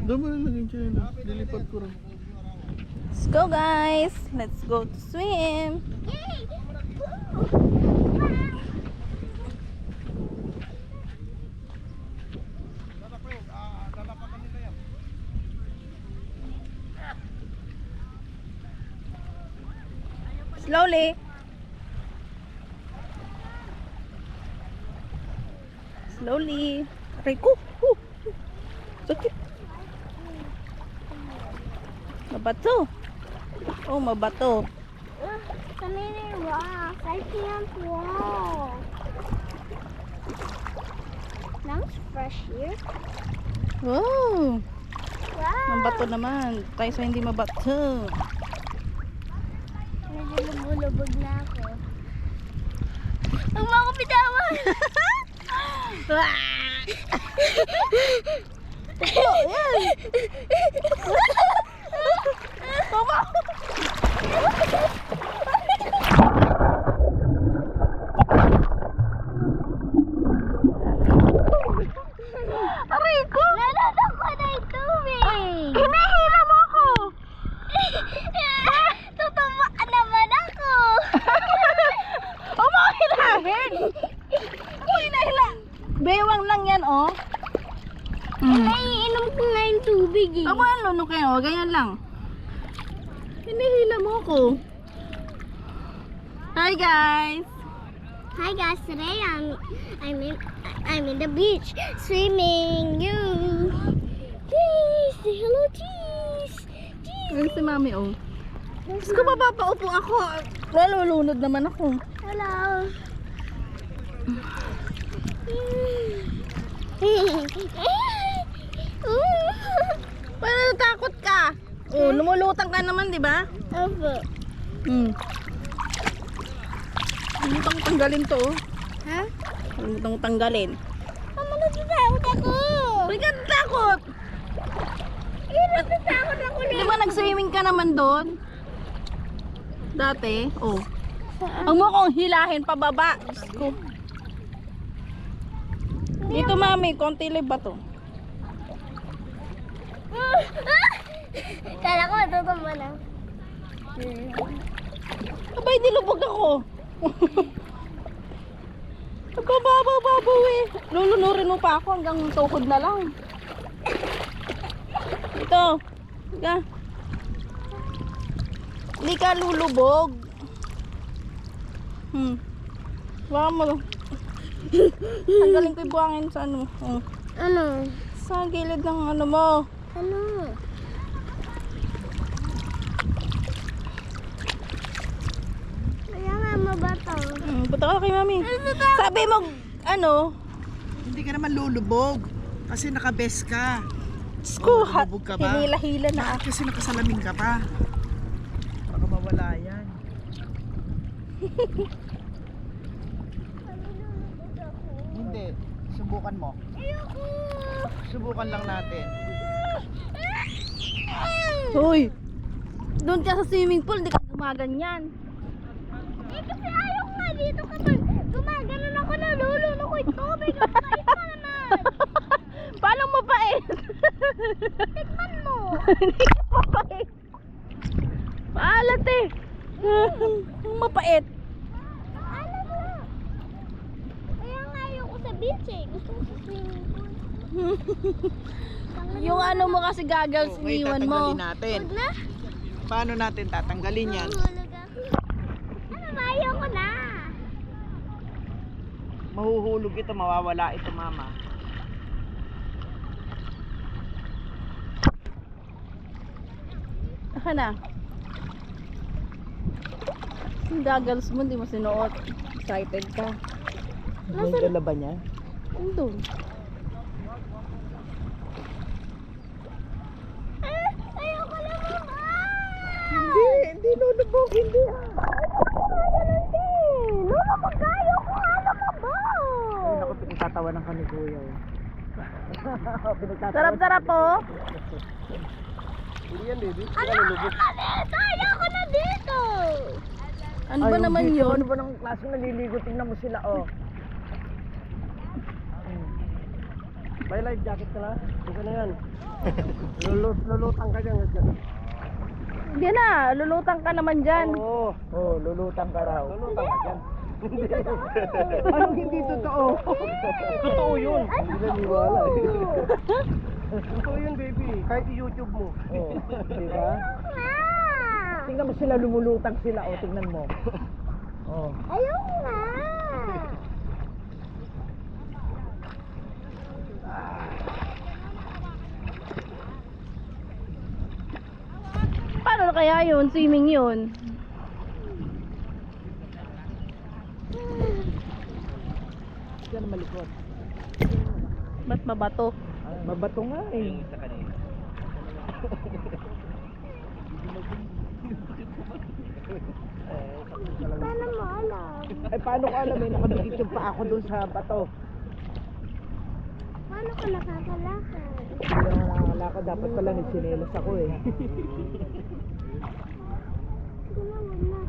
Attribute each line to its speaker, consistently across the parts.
Speaker 1: Doon mo nalagyan siya. Lilipad ko rin.
Speaker 2: Let's go guys. Let's go to swim. Slowly. Slowly. Rico. Sakit. Mabato. Oh, mabato.
Speaker 3: So many rocks. I can't walk. Now it's fresh here.
Speaker 2: Oh,
Speaker 3: Wow.
Speaker 2: mabato naman. Tayo sa hindi mabato.
Speaker 3: Medyo lumulubog na ako. Ang mga bitawan!
Speaker 2: Oh, yan. Mama. Aray ko.
Speaker 3: Nalala ko na yung tubig!
Speaker 2: Hinahila mo ako.
Speaker 3: Tutuma naman ako!
Speaker 2: Oh, mga hilahin. Oh, hinahila. Bewang lang yan, oh.
Speaker 3: Naiinom ko nga yung tubig eh.
Speaker 2: Aba, ang lunok kayo, oh. Ganyan lang. Hinihila mo ako. Hi, guys.
Speaker 3: Hi guys, today I'm in the beach swimming. You, cheese, say hello, cheese.
Speaker 2: Ayun si mami, oh. Diyos ko, mapapaupo ako. Nalulunod naman ako.
Speaker 3: Hello.
Speaker 2: Parang natakot ka. Oh, lumulutang ka naman, di ba?
Speaker 3: Opo.
Speaker 2: Lumutang tanggalin to, oh.
Speaker 3: Ha?
Speaker 2: Lumutang tanggalin.
Speaker 3: Mama, natatakot ako.
Speaker 2: Ba't ka natakot?
Speaker 3: Natatakot ako
Speaker 2: Di ba nag-swimming ka naman doon? Dati? Oh. Huwag mo akong hilahin pababa. Diyos ko. Dito, mami, konti liba ba to?
Speaker 3: Kala ko, tutuma na.
Speaker 2: Abay, nilubog ako. Babaw eh. Lulunurin mo pa ako hanggang tuhod na lang. Ito. Higa. Hindi ka lulubog. Baka mo. Tanggalin ko yung buhangin sa ano.
Speaker 3: Ano?
Speaker 2: Sa gilid ng ano mo.
Speaker 3: Ano? Kaya nga mabato.
Speaker 2: Punta ka kay mami. Sabi mo, ano?
Speaker 1: Hindi ka naman lulubog. Kasi nakabes ka.
Speaker 2: Diyos ko,
Speaker 1: lulubog ka ba?
Speaker 2: hinila-hila na
Speaker 1: Bakit kasi nakasalamin ka pa? Baka mawala yan. Hindi. Subukan mo.
Speaker 3: Ayoko!
Speaker 1: Subukan lang natin.
Speaker 2: Hoy! Doon ka sa swimming pool, hindi ka gumaganyan.
Speaker 3: Eh kasi ayaw nga dito kapag gumaganon ako nalulunod ko yung tubig. Ang pait pa naman.
Speaker 2: Paano mapait?
Speaker 3: Tikman mo.
Speaker 2: Hindi ka mapait. Paalat eh. Mapait.
Speaker 3: Alam mo. Kaya nga ayaw ko sa beach eh. Gusto ko sa swimming pool.
Speaker 2: Yung ano mo kasi goggles,
Speaker 1: Okay,
Speaker 2: iniwan mo.
Speaker 1: tatanggalin natin.
Speaker 3: Huwag na.
Speaker 1: Paano natin tatanggalin yan?
Speaker 3: Mahulog ako. Ano, ayaw ko na.
Speaker 1: Mahuhulog ito, mawawala ito, mama.
Speaker 2: Aka na. Yung goggles mo, hindi mo sinuot. Excited ka.
Speaker 1: May dala ba niya?
Speaker 2: Doon.
Speaker 3: Ayaw ko na mama.
Speaker 1: Hindi lulubog, hindi
Speaker 3: Lulubog ka. Ayaw ko nga lumabaw.
Speaker 1: Ay, naku, pinagtatawanan ka ni Kuya.
Speaker 2: Sarap-sarap po.
Speaker 1: Hindi yan, baby.
Speaker 3: Ayaw ko na dito. Ayaw ko na dito.
Speaker 2: Ano ba naman yun?
Speaker 1: Ano ba ng klase naliligo? Tingnan mo sila, oh. May life jacket ka na? Hindi ka na yan. Lulutang ka dyan.
Speaker 2: Hindi na, lulutang ka naman dyan.
Speaker 1: Oo, lulutang ka raw. Lulutang ka dyan. Anong hindi totoo? Totoo yun. Hindi naniwala eh. Totoo yun, baby. Kahit i-YouTube mo. Oo, diba? Tingnan mo sila, lumulutang sila. O, tingnan mo. Oh.
Speaker 3: Ayoko nga.
Speaker 2: Paano na kaya yun? Swimming yun.
Speaker 1: Diyan malikot.
Speaker 2: Ba't mabato?
Speaker 1: Mabato nga eh.
Speaker 3: Paano mo alam?
Speaker 1: Ay, paano ko alam eh? Nakadikit yung pa ako dun sa bato.
Speaker 3: Paano ka nakakalakad?
Speaker 1: Hindi ako nakakalakad. Dapat pala nagsinelos ako eh.
Speaker 3: Tumawag na.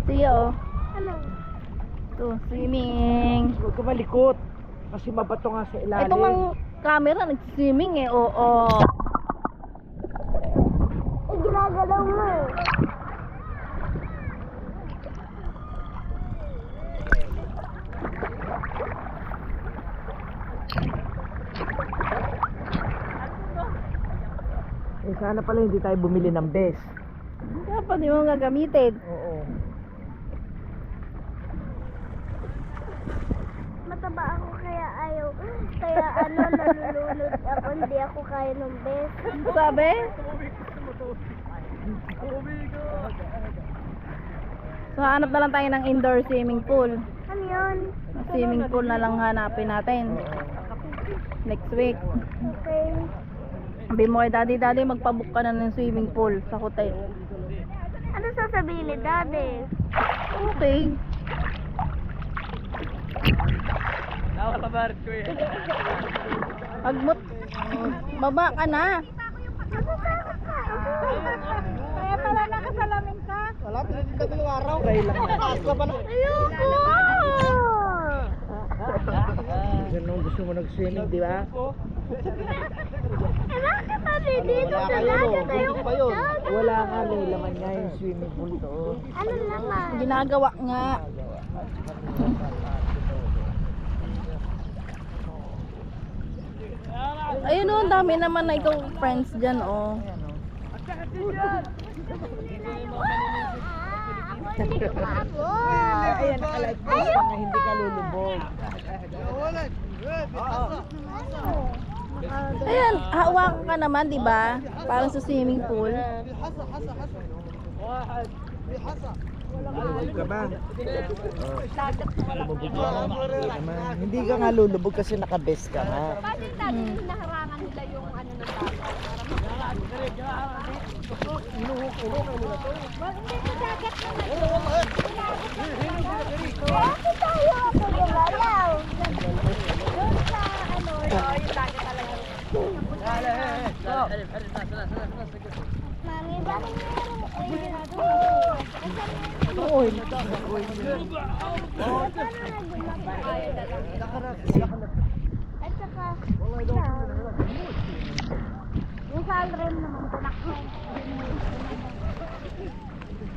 Speaker 2: Sige oh.
Speaker 3: Ano?
Speaker 2: Ito, swimming.
Speaker 1: Huwag ka malikot. Kasi mabato nga sa ilalim.
Speaker 2: Ito ang camera, nag-swimming eh. Oo.
Speaker 3: Eh, ginagalaw mo eh.
Speaker 1: Eh, sana pala hindi tayo bumili ng best.
Speaker 2: Dapat di mo gagamitin.
Speaker 1: Oo.
Speaker 3: Mataba ako kaya ayaw. Kaya nalulunod ako. Hindi ako kaya ng best.
Speaker 2: Sabi? So hanap na lang tayo ng indoor swimming pool.
Speaker 3: Ano yun?
Speaker 2: Swimming pool na lang hanapin natin. Next week.
Speaker 3: Okay.
Speaker 2: Sabi mo kay daddy, magpabook ka na ng swimming pool sa hotel.
Speaker 3: Ano sasabihin ni Daddy?
Speaker 2: Okay. Agmot. Baba ka na.
Speaker 3: Kaya pala nakasalamin ka?
Speaker 1: Wala, pinagdating araw. Dahil lang.
Speaker 3: Ayoko!
Speaker 1: Ganun gusto mo nag-swimming, di ba?
Speaker 3: Eh, bakit kami dito sa dagat? Ayoko dyan.
Speaker 1: Wala nga, may laman nga yung swimming pool to.
Speaker 3: Ano naman?
Speaker 2: Ginagawa nga. Ayun oh, ang dami naman na ikaw friends dyan oh.
Speaker 3: Ako hindi kumabot.
Speaker 1: Ayan, nakalive ko sa mga hindi ka lulubog.
Speaker 2: Ayan, hawakan ka naman, di ba? Parang sa swimming pool.
Speaker 1: Lulubog ka ba? Lulubog ka naman. Hindi ka nga lulubog kasi nakabest ka nga.
Speaker 3: Bakit dati hinaharangan nila yung ano ng dagat? Hindi sa dagat naman. Bakit tayo ako gumalaw? Doon sa ano, yung dagat talaga. Mami, bakit meron oil na doon? At saka, yung salrem naman, tunakman.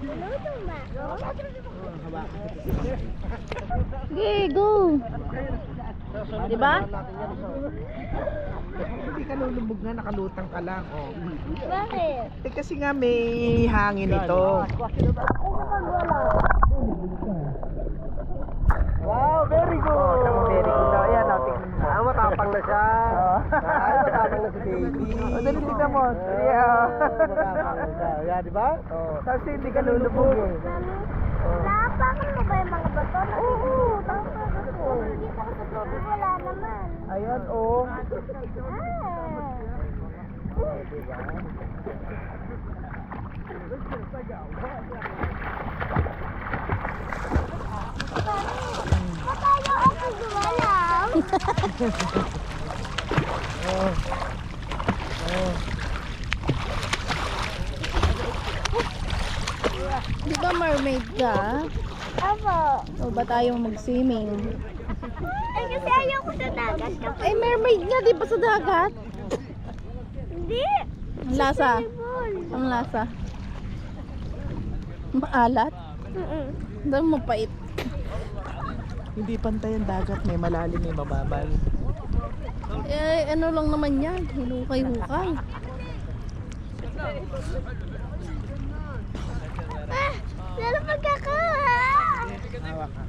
Speaker 3: Luto ba?
Speaker 2: Sige, go! Di ba?
Speaker 1: Hindi ka lulubog nga, nakalutang ka lang. Oh.
Speaker 3: Bakit?
Speaker 1: Eh kasi nga may hangin ito. Wow, very good. Very good daw. Ayan, tingnan mo. Matapang na siya. Matapang na si baby. Dali tingnan mo. Yeah. Matapang na siya. Yeah, di ba? Kasi hindi ka lulubog.
Speaker 3: Naapakan mo ba yung mga bato? Oo, tapos hindi pa sa tubig, wala naman.
Speaker 1: Ayan, oh.
Speaker 3: Paano ako gumalaw?
Speaker 2: Di ba mermaid ka?
Speaker 3: Apo.
Speaker 2: O ba tayo mag-swimming?
Speaker 3: Ay, kasi ayaw ko sa dagat.
Speaker 2: Eh, mermaid nga, di ba sa dagat? lasa? Ang lasa? Maalat? Dahil mapait.
Speaker 1: Hindi pantay ang dagat, may malalim, may mababal.
Speaker 2: Eh, ano lang naman yan? Hinukay-hukay.
Speaker 3: Lalo pagkakawa.
Speaker 1: Hawak ka.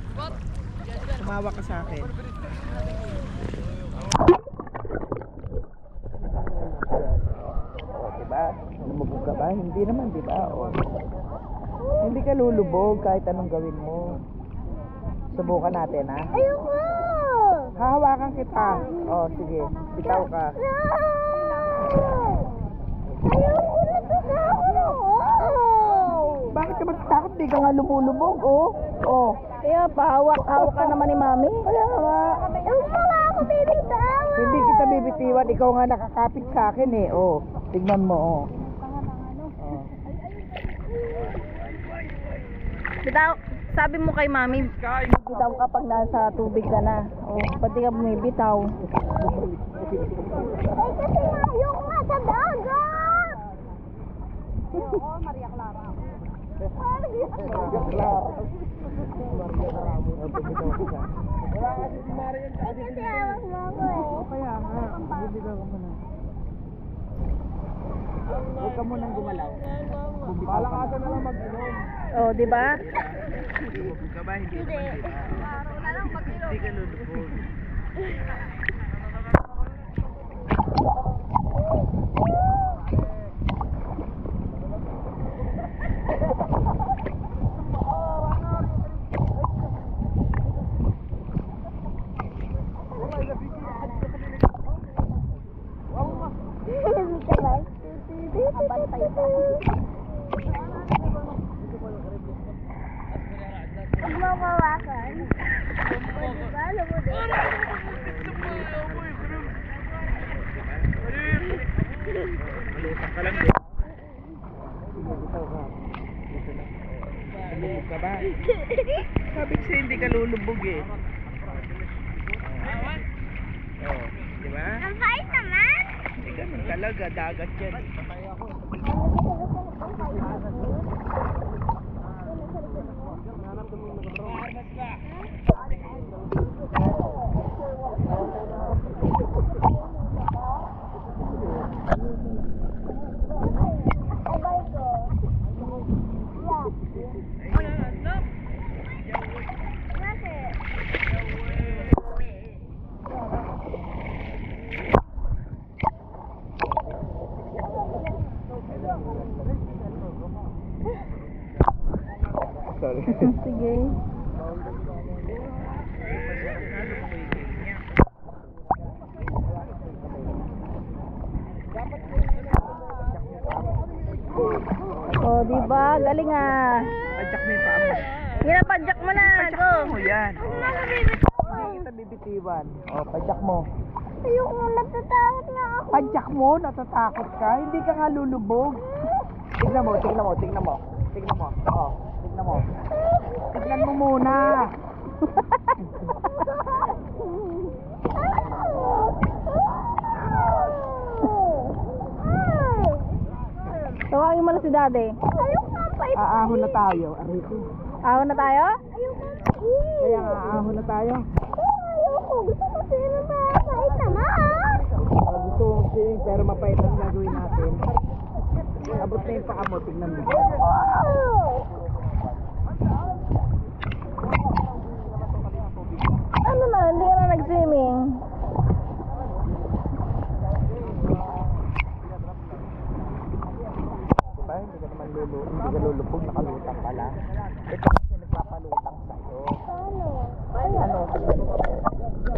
Speaker 1: Tumawa ka sa akin. O, diba? Lumubog ka ba? Hindi naman, diba? O. Hindi ka lulubog kahit anong gawin mo. Subukan natin, ha?
Speaker 3: Ayoko.
Speaker 1: Hahawakan kita. O, sige. Bitaw ka.
Speaker 3: Ayoko na ito.
Speaker 1: Bakit ka matatakot? Di ka nga lumulubog, oh. Oh.
Speaker 2: Kaya pahawak-hawak ka naman ni Mami.
Speaker 1: Kaya nga.
Speaker 3: Ayoko na ako bibitaw.
Speaker 1: Hindi kita bibitiwan. Ikaw nga nakakapit sa akin, eh. Oh. Tignan mo, oh. Oh.
Speaker 2: Bitaw, sabi mo kay Mami, bitaw ka pag nasa tubig ka na. O, pati ka bumibitaw.
Speaker 3: Ay, kasi ayoko nga sa dagat.
Speaker 1: Maria Clara.
Speaker 3: Ay, kasi hawak mo ako eh.
Speaker 1: Kaya nga. Bibitaw ka muna. Huwag ka munang gumalaw. Bumitaw ka na. Na lang mag-inom.
Speaker 2: O, di ba?
Speaker 1: Lulubog ka ba? Hindi naman, diba? Hindi ka lulubog.
Speaker 3: Huwag mo kawakan. Diba? Lumudin.
Speaker 1: Malutang ka lang, diba? Bumitaw ka. Dito na. Lulubog ka ba? Sabi ko sa'yo, hindi ka lulubog, eh. Oh, diba?
Speaker 3: Ang bait naman.
Speaker 1: Hindi ganun talaga, dagat yan. Sorry.
Speaker 2: Sige. O, di ba? Galing ah.
Speaker 1: Padyak mo yung paa mo.
Speaker 2: Hinapadyak mo na. Go.
Speaker 1: Oh, yan. Hindi kita bibitiwan. Oh, padyak mo.
Speaker 3: Ayoko nga, natatakot na ako.
Speaker 1: Padyak mo, natatakot ka. Hindi ka nga lulubog. Tignan mo, tignan mo, tignan mo. Tignan mo. Oh, tignan mo. Tignan mo muna.
Speaker 2: Tawagin mo na si Daddy.
Speaker 3: Ayoko nga, bait.
Speaker 1: Aahon na tayo. Aray ko.
Speaker 2: Ahon na tayo?
Speaker 3: Ayoko nga.
Speaker 1: Kaya nga, aahon na tayo.
Speaker 3: Ayoko. Gusto ko sino ba? Bait naman.
Speaker 1: Gusto kong sing, pero mapait ang gagawin natin. Abot na yung paa mo, tignan mo.
Speaker 2: Ano na? Hindi ka na nag-swimming.
Speaker 1: Diba? Hindi ka naman hindi ka lulubog, nakalutang pala. Ito kasi nagpapalutang sa'yo. Ano?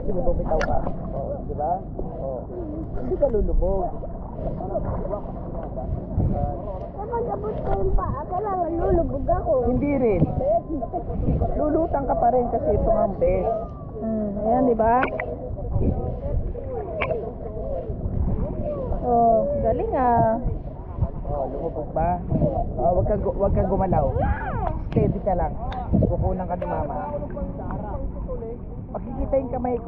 Speaker 1: Sige, bumitaw ka. Oh, diba? Oh. Hindi ka lulubog.
Speaker 3: Kapag abot ko yung paa, kailangan lulubog ako.
Speaker 1: Hindi rin. Lulutang ka pa rin kasi ito nga ang best.
Speaker 2: Ayan, di ba? Oh, galing ah.
Speaker 1: Oh, lumubog ba? Oh, wag kang gumalaw. Steady ka lang. Kukunan ka ni mama. Makikita yung kamay ko.